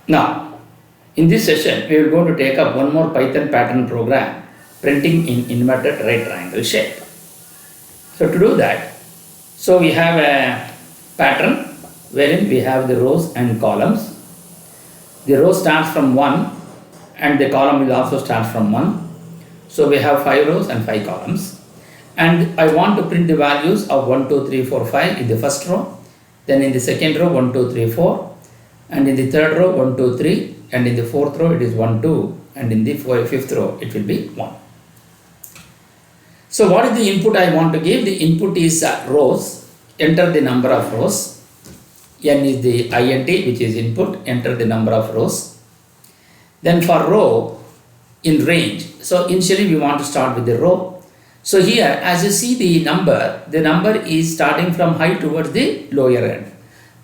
Now, in this session, we are going to take up one more Python pattern program, printing in inverted right triangle shape. So to do that, so we have a pattern wherein we have the rows and columns. The row starts from 1 and the column will also start from 1. So we have 5 rows and 5 columns. And I want to print the values of 1, 2, 3, 4, 5 in the first row. Then in the second row 1, 2, 3, 4. And in the third row 1, 2, 3. And in the fourth row it is 1, 2. And in the fifth row it will be 1. So what is the input I want to give? The input is rows. Enter the number of rows. N is the int, which is input. Enter the number of rows. Then for row in range. So initially we want to start with the row. So here as you see the number is starting from high towards the lower end.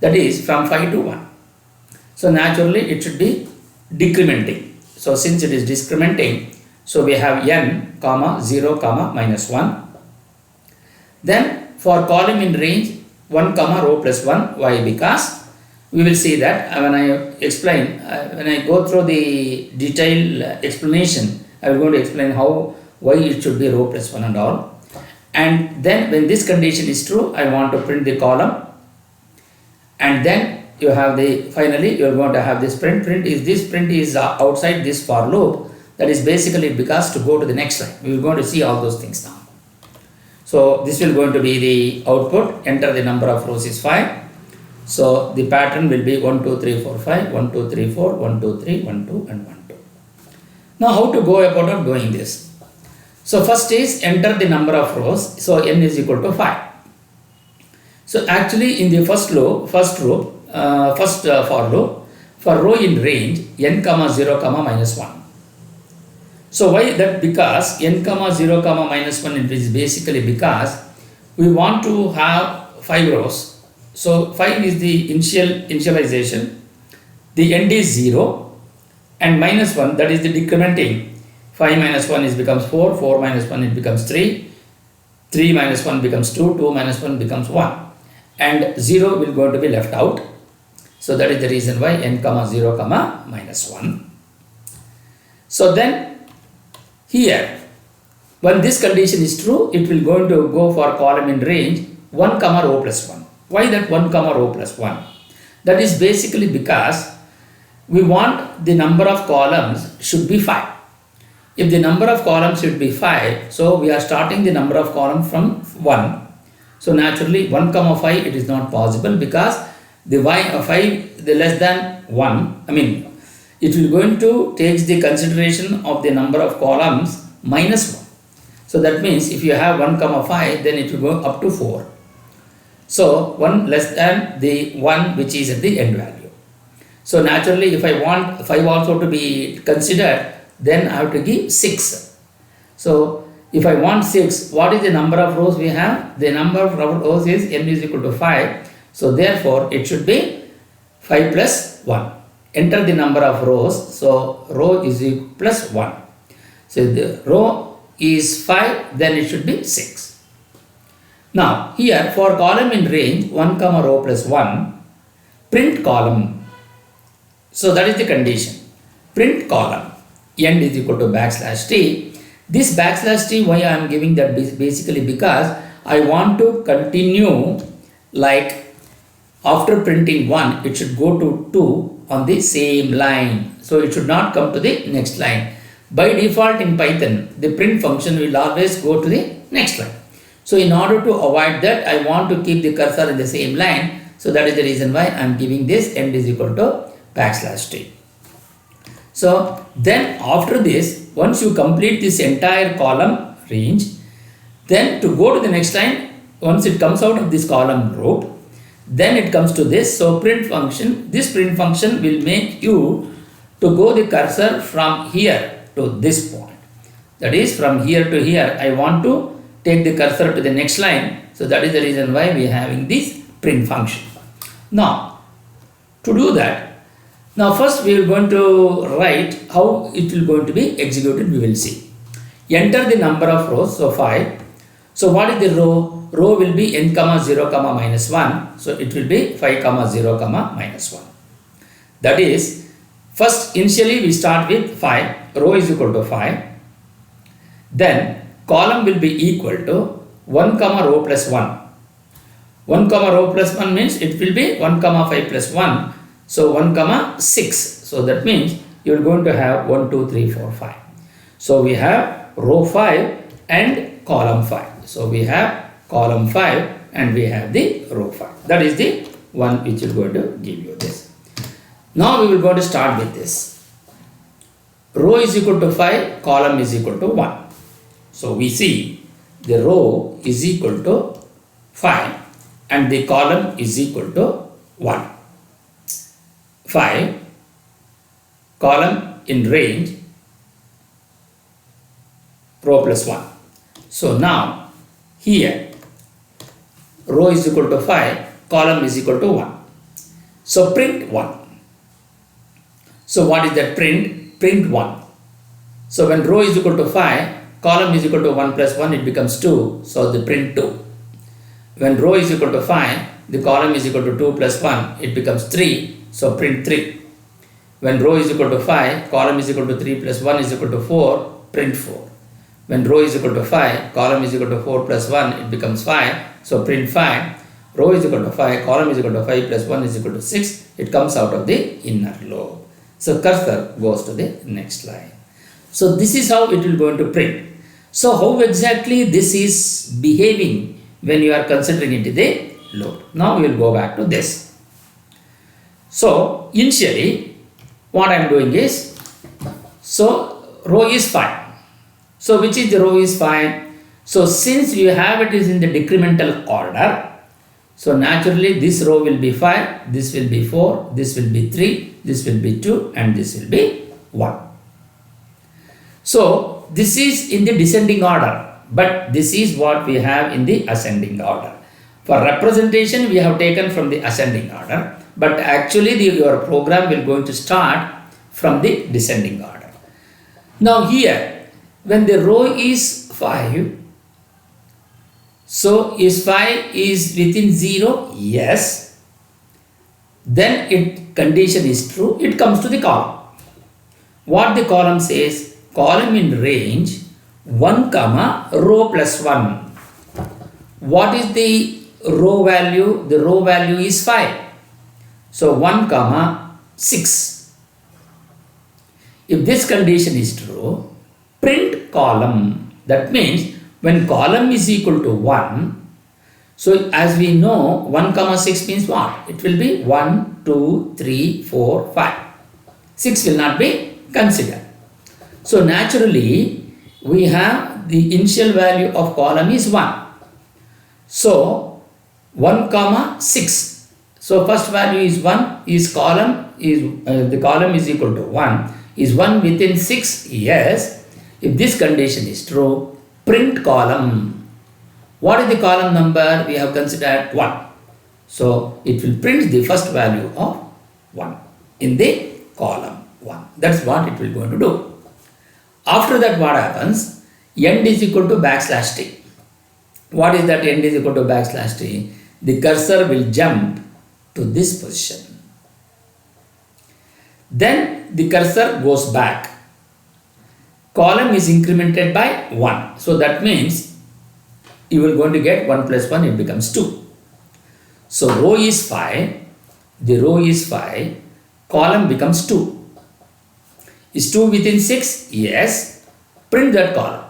That is from 5 to 1. So naturally it should be decrementing. So since it is decrementing, so we have n, comma, 0, comma, minus 1. Then for column in range, 1, comma, row plus 1. Why? Because we will see that when I explain, when I go through the detailed explanation, I will going to explain why it should be row plus 1 and all. And then when this condition is true, I want to print the column. And then you have finally you are going to have this print. This print is outside this for loop. That is basically because to go to the next line. We are going to see all those things now. So this will going to be the output. Enter the number of rows is 5. So the pattern will be 1, 2, 3, 4, 5, 1, 2, 3, 4, 1, 2, 3, 1, 2 and 1, 2. Now how to go about doing this? So first is enter the number of rows. So n is equal to 5. So actually in the first for loop, for row in range n, comma, 0, comma, minus 1. So why that? Because n, comma, 0, comma, minus 1 is basically because we want to have 5 rows. So 5 is the initialization, the end is 0 and minus 1, that is the decrementing. 5 minus 1 becomes 4, 4 minus 1 it becomes 3, 3 minus 1 becomes 2, 2 minus 1 becomes 1 and 0 will going to be left out. So that is the reason why n, comma, 0, comma, minus 1. So then here, when this condition is true, it will going to go for column in range 1, comma, row plus 1. Why that 1, comma, row plus 1? That is basically because we want the number of columns should be 5. If the number of columns should be 5, so we are starting the number of columns from 1. So naturally 1, comma, 5 it is not possible because the 5 the less than 1, it will going to take the consideration of the number of columns minus 1. So that means if you have 1, comma, 5, then it will go up to 4. So 1 less than the 1 which is at the end value. So naturally if I want 5 also to be considered, then I have to give 6. So if I want 6, what is the number of rows we have? The number of rows is n is equal to 5. So therefore it should be 5 plus 1. Enter the number of rows. So row is equal plus 1. So the row is 5, then it should be 6. Now here for column in range 1, comma, row plus 1, print column. So that is the condition. Print column n is equal to backslash t. This backslash t, why I am giving that? Basically because I want to continue, like after printing 1 it should go to 2 on the same line. So it should not come to the next line. By default in Python the print function will always go to the next line. So in order to avoid that, I want to keep the cursor in the same line. So that is the reason why I am giving this n is equal to backslash t. So then after this, once you complete this entire column range, then to go to the next line, once it comes out of this column group, then it comes to this. So print function, this print function will make you to go the cursor from here to this point. That is from here to here. I want to take the cursor to the next line. So that is the reason why we are having this print function. Now to do that, now first we are going to write how it will going to be executed. We will see. Enter the number of rows. So 5. So what is the row? Row will be n, comma, 0, comma, minus 1. So it will be 5, comma, 0, comma, minus 1. That is First, initially we start with 5, row is equal to 5. Then column will be equal to 1 comma row plus 1. 1 comma row plus 1 means it will be 1 comma 5 plus 1. So 1 comma 6. So that means you are going to have 1, 2, 3, 4, 5. So we have row 5 and column 5. So we have column 5 and we have the row 5. That is the one which is going to give you this. Now we will go to start with this. Row is equal to 5, column is equal to 1. So we see the row is equal to 5 and the column is equal to 1. 5, column in range, row plus 1. So now here row is equal to 5, column is equal to 1. So print 1. So what is that print? Print 1. So when row is equal to 5, column is equal to 1 plus 1, it becomes 2. So the print 2. When row is equal to 5, the column is equal to 2 plus 1, it becomes 3. So print 3. When row is equal to 5, column is equal to 3 plus 1 is equal to 4, print 4. When row is equal to 5, column is equal to 4 plus 1, it becomes 5. So print 5. Row is equal to 5, column is equal to 5 plus 1 is equal to 6. It comes out of the inner lobe. So cursor goes to the next line. So this is how it will going to print. So how exactly this is behaving when you are considering into the load. Now we will go back to this. So initially what I am doing is, so row is 5. So which is the row is 5? So since you have it is in the decremental order, so naturally this row will be 5, this will be 4, this will be 3, this will be 2 and this will be 1. So this is in the descending order, but this is what we have in the ascending order. For representation we have taken from the ascending order, but actually your program will going to start from the descending order. Now here when the row is 5, so is 5 is within 0? Yes. Then it condition is true. It comes to the column. What the column says? Column in range 1 comma row plus 1. What is the row value? The row value is 5. So 1 comma 6. If this condition is true, print column. That means when column is equal to 1, so as we know 1 comma 6 means what? It will be 1, 2, 3, 4, 5. 6 will not be considered. So naturally we have the initial value of column is 1. So 1 comma 6. So first value is 1, is column is the column is equal to 1. Is 1 within 6? Yes. If this condition is true, print column. What is the column number? We have considered 1. So it will print the first value of 1 in the column 1. That's what it will going to do. After that what happens? End is equal to backslash t. What is that end is equal to backslash t? The cursor will jump to this position. Then the cursor goes back. Column is incremented by 1. So that means you will going to get 1 plus 1, it becomes 2. So row is 5, the row is 5, column becomes 2. Is 2 within 6? Yes. Print that column.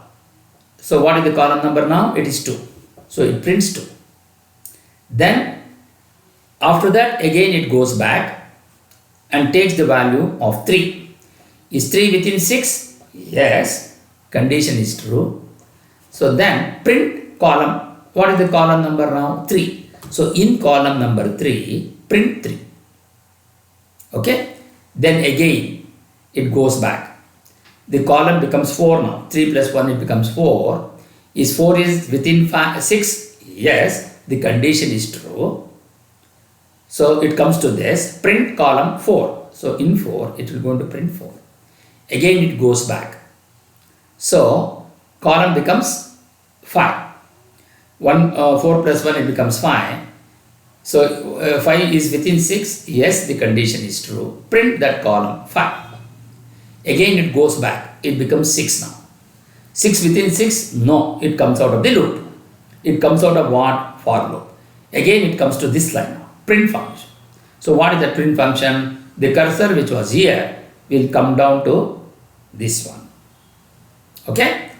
So what is the column number now? It is 2. So it prints 2. Then after that again it goes back and takes the value of 3. Is 3 within 6? Yes. Condition is true. So then print column. What is the column number now? 3. So in column number 3, print 3. Okay. Then again it goes back. The column becomes 4 now. 3 plus 1 it becomes 4. Is 4 is within 6? Yes. The condition is true. So it comes to this. Print column 4. So in 4 it will go to print 4. Again it goes back. So column becomes 5. 4 plus 1 it becomes 5. So 5 is within 6, yes, the condition is true. Print that column 5. Again it goes back, it becomes 6 now. 6 within 6, no, it comes out of the loop. It comes out of what? For loop. Again it comes to this line now, print function. So what is the print function? The cursor which was here will come down to this one. Okay?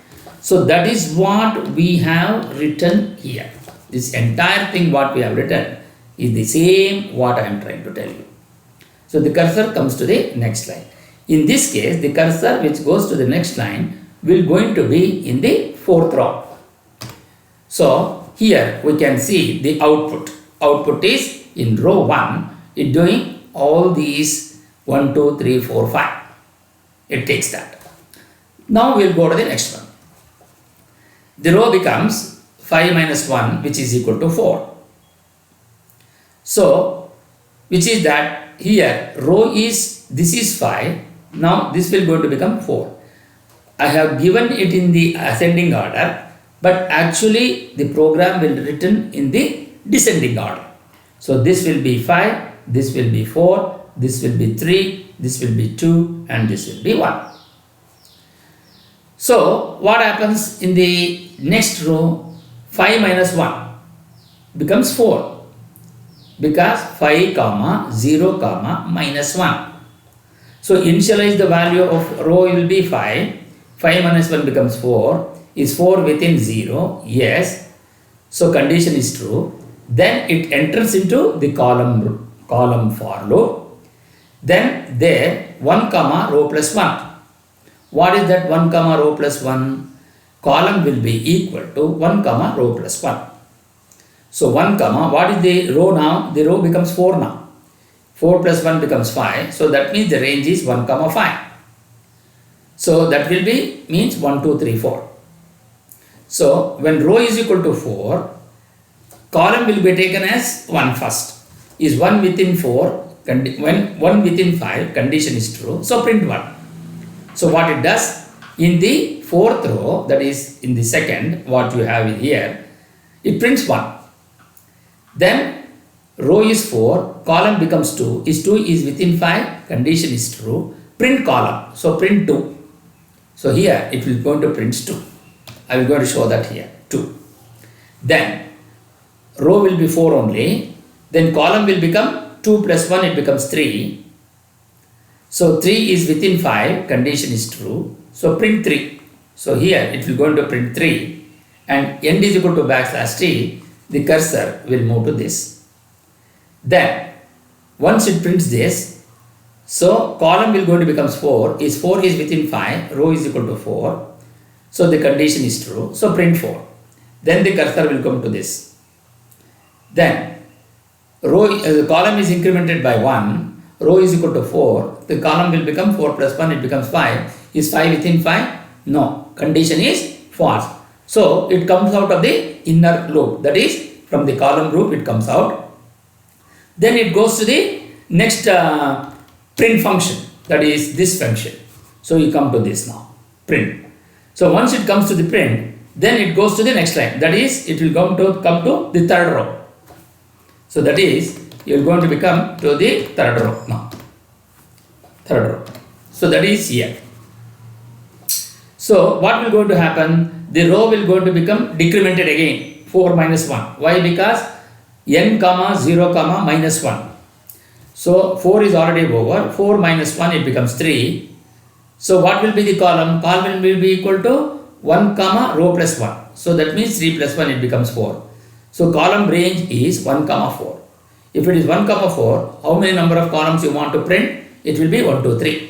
So that is what we have written here. This entire thing what we have written is the same what I am trying to tell you. So the cursor comes to the next line. In this case, the cursor which goes to the next line will going to be in the 4th row. So here we can see the output. Output is in row 1, it doing all these 1, 2, 3, 4, 5. It takes that. Now we will go to the next one. The row becomes 5 minus 1, which is equal to 4. So, which is that here row is, this is 5, now this will going to become 4. I have given it in the ascending order, but actually the program will be written in the descending order. So this will be 5, this will be 4, this will be 3, this will be 2, and this will be 1. So what happens in the next row? 5 minus 1 becomes 4, because 5 comma 0 comma minus 1. So initialize the value of row will be 5. 5 minus 1 becomes 4. Is 4 within 0? Yes. So condition is true. Then it enters into the column for loop. Then there 1 comma row plus 1. What is that 1 comma row plus 1? Column will be equal to 1 comma row plus 1. So 1 comma, what is the row now? The row becomes 4 now. 4 plus 1 becomes 5. So that means the range is 1 comma 5. So that will be means 1, 2, 3, 4. So when row is equal to 4, column will be taken as 1 first. Is 1 within 4, when 1 within 5, condition is true. So print 1. So what it does, in the 4th row, that is in the second, what you have here, it prints 1. Then row is 4, column becomes 2, is 2 is within 5, condition is true, print column, so print 2. So here it will going to print 2. I will going to show that here, 2. Then row will be 4 only, then column will become 2 plus 1, it becomes 3. So 3 is within 5, condition is true, so print 3. So here it will going to print 3, and end is equal to backslash t, the cursor will move to this. Then once it prints this, so column will going to becomes 4, is 4 is within 5, row is equal to 4, so the condition is true, so print 4. Then the cursor will come to this. Then row column is incremented by 1, row is equal to 4, the column will become 4 plus 1, it becomes 5. Is 5 within 5? No, condition is false. So it comes out of the inner loop, that is from the column loop it comes out. Then it goes to the next print function, that is this function. So you come to this now, print. So once it comes to the print, then it goes to the next line, that is it will come to the 3rd row. So that is you are going to become to the 3rd row now. 3rd row. So that is here. So what will going to happen? The row will going to become decremented again, 4 minus 1. Why? Because n comma 0 comma minus 1. So 4 is already over, 4 minus 1 it becomes 3. So what will be the column? Column will be equal to 1 comma row plus 1. So that means 3 plus 1 it becomes 4. So column range is 1 comma 4. If it is 1 comma 4, how many number of columns you want to print? It will be 1, 2, 3.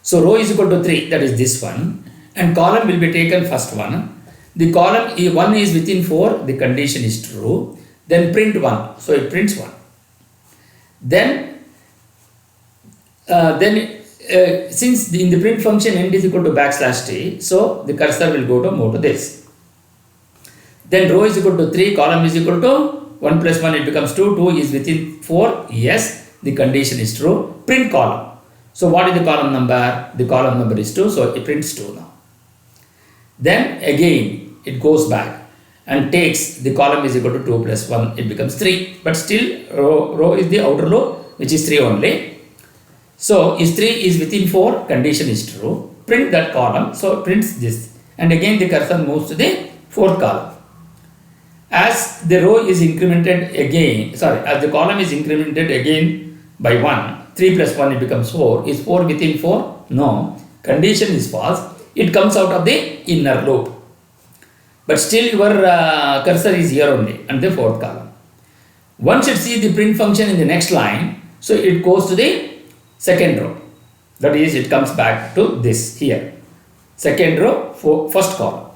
So row is equal to 3, that is this one, and column will be taken first one. The column 1 is within 4, the condition is true. Then print 1, so it prints 1. Then since in the print function end is equal to backslash t, so the cursor will go to move to this. Then row is equal to 3, column is equal to 1 plus 1, it becomes 2, 2 is within 4, yes, the condition is true, print column. So what is the column number? The column number is 2, so it prints 2 now. Then again it goes back and takes the column is equal to 2 plus 1, it becomes 3. But still row is the outer row, which is 3 only. So if 3 is within 4, condition is true. Print that column. So prints this. And again the cursor moves to the 4th column. As the row is incremented again, as the column is incremented again by 1, 3 plus 1 it becomes 4. Is 4 within 4? No. Condition is false. It comes out of the inner loop. But still your cursor is here only and the 4th column. Once it sees the print function in the next line, so it goes to the second row. That is, it comes back to this here. Second row, first column.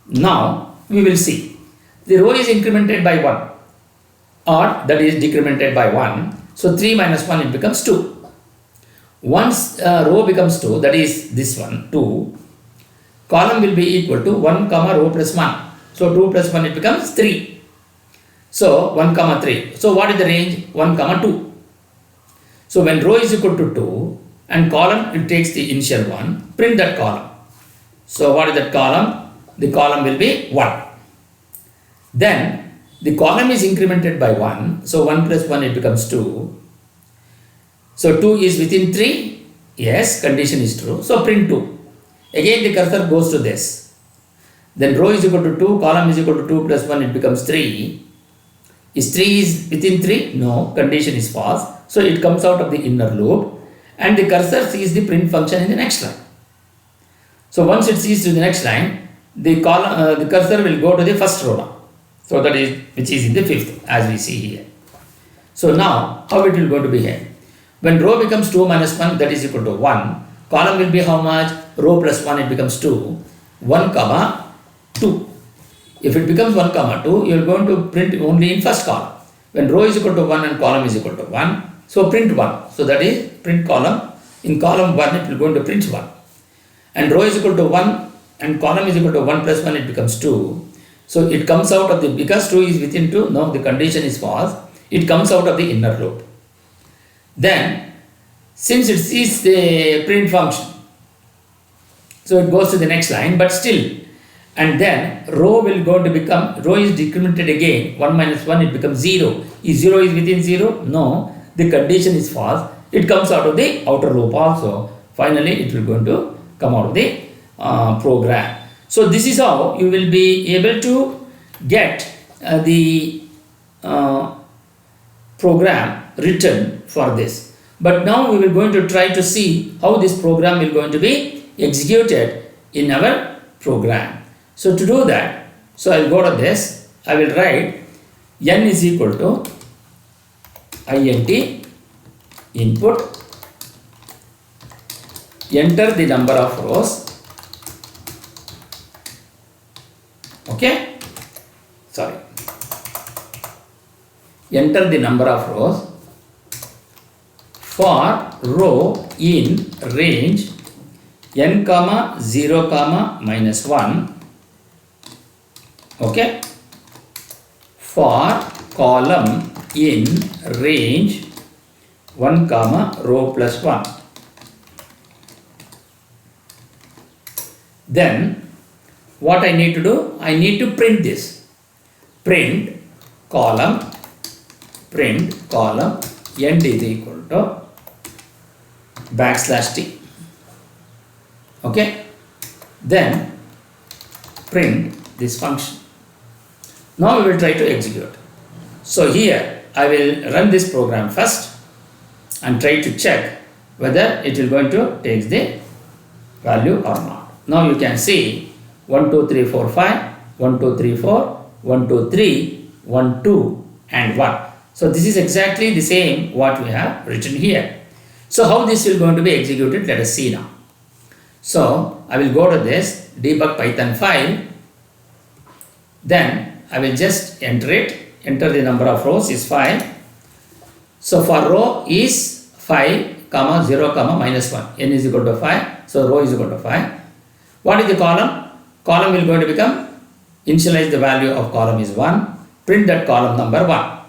Now we will see. The row is incremented by 1 or that is decremented by 1. So 3 minus 1 it becomes 2. Once row becomes 2, that is this one 2, column will be equal to 1 comma row plus 1. So 2 plus 1 it becomes 3. So 1 comma 3. So what is the range? 1 comma 2. So when row is equal to 2 and column it takes the initial one, print that column. So what is that column? The column will be 1. Then the column is incremented by 1. So 1 plus 1 it becomes 2. So 2 is within 3. Yes, condition is true. So print 2. Again the cursor goes to this. Then row is equal to 2, column is equal to 2 plus 1 it becomes 3. Is 3 is within 3? No, condition is false. So it comes out of the inner loop and the cursor sees the print function in the next line. So once it sees to the next line, the cursor will go to the first row now. So that is, which is in the 5th as we see here. So now how it will go to behave? When row becomes 2 minus 1, that is equal to 1. Column will be how much? Row plus 1 it becomes 2. 1 comma 2. If it becomes 1 comma 2, you are going to print only in first column. When row is equal to 1 and column is equal to 1, so print 1. So that is print column. In column 1 it will going to print 1. And row is equal to 1 and column is equal to 1 plus 1 it becomes 2. So it comes out of the, because 2 is within 2, no, the condition is false. It comes out of the inner loop. Then since it sees the print function, so it goes to the next line, but still, and then row will go to become, row is decremented again, 1 minus 1 it becomes 0. Is 0 is within 0? No, the condition is false. It comes out of the outer loop also. Finally it will going to come out of the program. So this is how you will be able to get the program written for this. But now we will going to try to see how this program will going to be executed in our program. So to do that, so I will go to this, I will write n is equal to int input, enter the number of rows, okay, sorry, enter the number of rows for row in range n comma 0 comma minus 1, okay, for column in range 1 comma row plus 1. Then what I need to do? I need to print this. Print column end is equal to \t. Okay. Then print this function. Now we will try to execute. So here I will run this program first and try to check whether it will going to take the value or not. Now you can see 1, 2, 3, 4, 5, 1, 2, 3, 4, 1, 2, 3, 1, 2 and 1. So this is exactly the same what we have written here. So how this will going to be executed, let us see now. So I will go to this debug Python file, then I will just enter it, enter the number of rows is 5. So for row is 5 comma 0 comma minus 1, n is equal to 5, so row is equal to 5. What is the column? Column will going to become, initialize the value of column is 1, print that column number 1.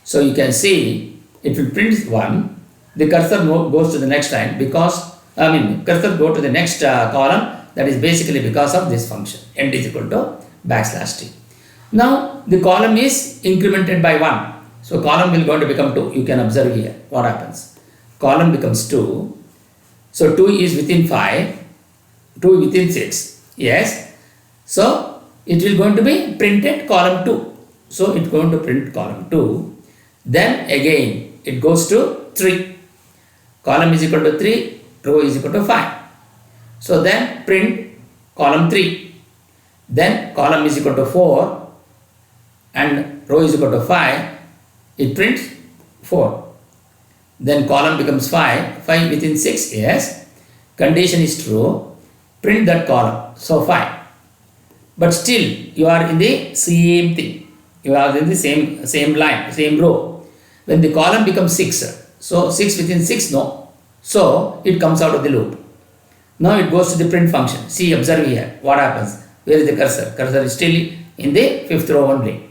So you can see it will print 1, the cursor goes to the next line because, cursor go to the next column, that is basically because of this function, end is equal to \t. Now the column is incremented by 1. So column will going to become 2. You can observe here what happens. Column becomes 2. So 2 is within 5. 2 within 6. Yes. So it will going to be printed column 2. So it's going to print column 2. Then again it goes to 3. Column is equal to 3. Row is equal to 5. So then print column 3. Then column is equal to 4 and row is equal to 5. It prints 4. Then column becomes 5. 5 within 6. Yes. Condition is true. Print that column. So 5. But still you are in the same thing. You are in the same line, same row. When the column becomes 6. So 6 within 6, no. So it comes out of the loop. Now it goes to the print function. See, observe here. What happens? Where is the cursor? Cursor is still in the 5th row only.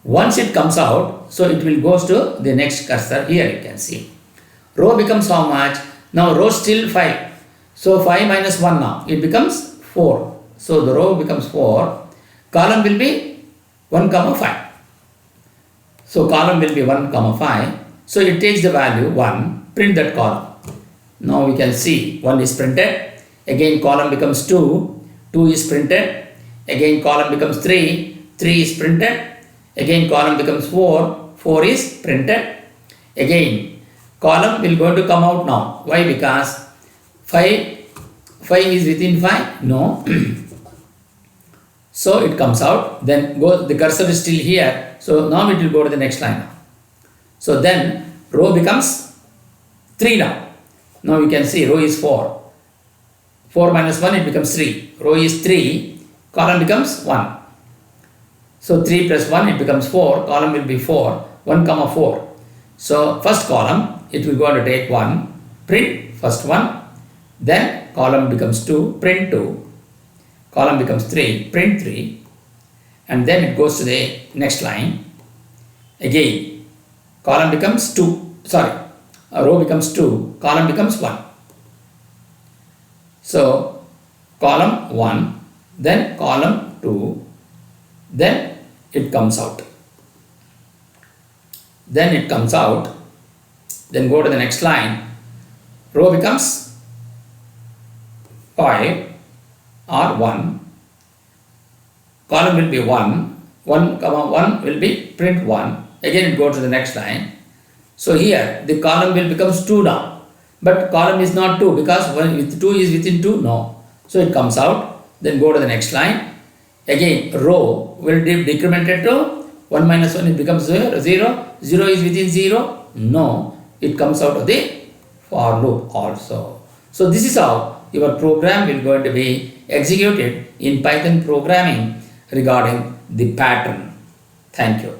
Once it comes out, so it will goes to the next cursor. Here you can see. Row becomes how much? Now row still 5. So 5 minus 1 now. It becomes 4. So the row becomes 4. Column will be 1 comma 5. So column will be 1 comma 5. So it takes the value 1. Print that column. Now we can see 1 is printed. Again column becomes 2. 2 is printed. Again column becomes 3. 3 is printed. Again column becomes 4. 4 is printed. Again column will going to come out now. Why? Because 5 is within 5. No. So it comes out. Then the cursor is still here. So now it will go to the next line. So then row becomes 3 now. Now you can see row is 4. 4 minus 1 it becomes 3. Row is 3. Column becomes 1. So 3 plus 1 it becomes 4. Column will be 4. 1 comma 4. So first column it will go to take 1. Print first one. Then column becomes 2. Print 2. Column becomes 3. Print 3. And then it goes to the next line. Again column becomes 2. Sorry. Row becomes 2. Column becomes 1. So column 1. Then column 2. Then it comes out. Then it comes out. Then go to the next line. Row becomes 5 or 1. Column will be 1. 1 comma 1 will be print 1. Again it goes to the next line. So here the column will becomes 2 now. But column is not 2 because 2 is within 2. No. So it comes out. Then go to the next line. Again row will be decremented to 1 minus 1 it becomes 0. 0 is within 0. No. It comes out of the for loop also. So this is how your program will going to be executed in Python programming regarding the pattern. Thank you.